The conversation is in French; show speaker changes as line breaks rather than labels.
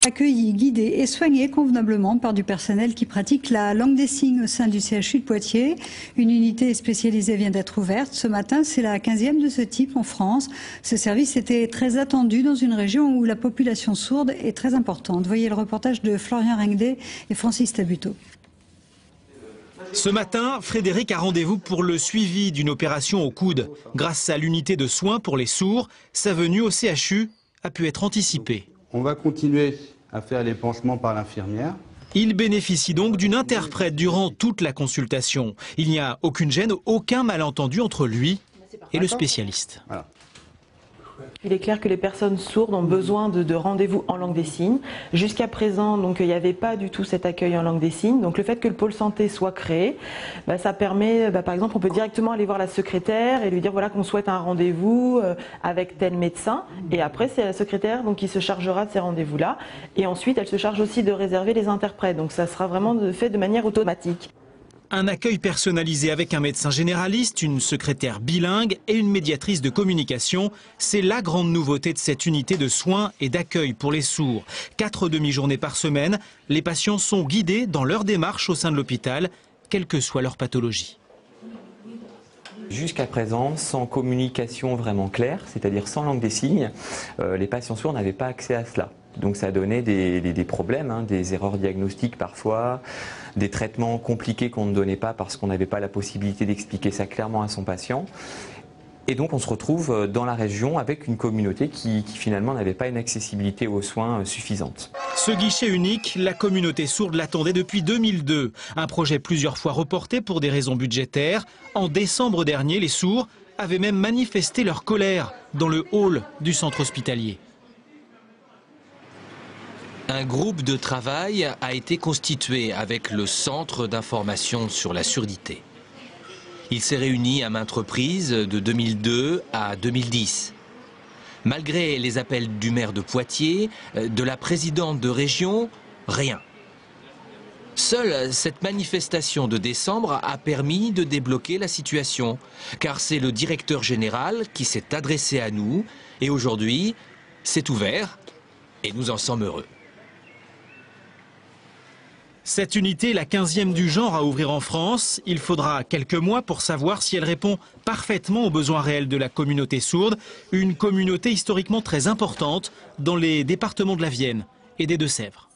Accueillis, guidés et soignés convenablement par du personnel qui pratique la langue des signes au sein du CHU de Poitiers. Une unité spécialisée vient d'être ouverte. Ce matin, c'est la 15e de ce type en France. Ce service était très attendu dans une région où la population sourde est très importante. Voyez le reportage de Florian Ringdet et Francis Tabuteau.
Ce matin, Frédéric a rendez-vous pour le suivi d'une opération au coude. Grâce à l'unité de soins pour les sourds, sa venue au CHU a pu être anticipée.
On va continuer à faire les pansements par l'infirmière.
Il bénéficie donc d'une interprète durant toute la consultation. Il n'y a aucune gêne, aucun malentendu entre lui et le spécialiste.
Voilà.
Il est clair que les personnes sourdes ont besoin de rendez-vous en langue des signes. Jusqu'à présent, donc, il n'y avait pas du tout cet accueil en langue des signes. Donc le fait que le pôle santé soit créé, ça permet, par exemple, on peut directement aller voir la secrétaire et lui dire voilà, qu'on souhaite un rendez-vous avec tel médecin. Et après, c'est la secrétaire donc, qui se chargera de ces rendez-vous-là. Et ensuite, elle se charge aussi de réserver les interprètes. Donc ça sera vraiment fait de manière automatique.
Un accueil personnalisé avec un médecin généraliste, une secrétaire bilingue et une médiatrice de communication. C'est la grande nouveauté de cette unité de soins et d'accueil pour les sourds. 4 demi-journées par semaine, les patients sont guidés dans leur démarche au sein de l'hôpital, quelle que soit leur pathologie.
Jusqu'à présent, sans communication vraiment claire, c'est-à-dire sans langue des signes, les patients sourds n'avaient pas accès à cela. Donc ça donnait des problèmes, des erreurs diagnostiques parfois, des traitements compliqués qu'on ne donnait pas parce qu'on n'avait pas la possibilité d'expliquer ça clairement à son patient. Et donc on se retrouve dans la région avec une communauté qui finalement n'avait pas une accessibilité aux soins suffisante.
Ce guichet unique, la communauté sourde l'attendait depuis 2002. Un projet plusieurs fois reporté pour des raisons budgétaires. En décembre dernier, les sourds avaient même manifesté leur colère dans le hall du centre hospitalier.
Un groupe de travail a été constitué avec le Centre d'information sur la surdité. Il s'est réuni à maintes reprises de 2002 à 2010. Malgré les appels du maire de Poitiers, de la présidente de région, rien. Seule cette manifestation de décembre a permis de débloquer la situation, car c'est le directeur général qui s'est adressé à nous et aujourd'hui, c'est ouvert et nous en sommes heureux.
Cette unité est la 15e du genre à ouvrir en France. Il faudra quelques mois pour savoir si elle répond parfaitement aux besoins réels de la communauté sourde. Une communauté historiquement très importante dans les départements de la Vienne et des Deux-Sèvres.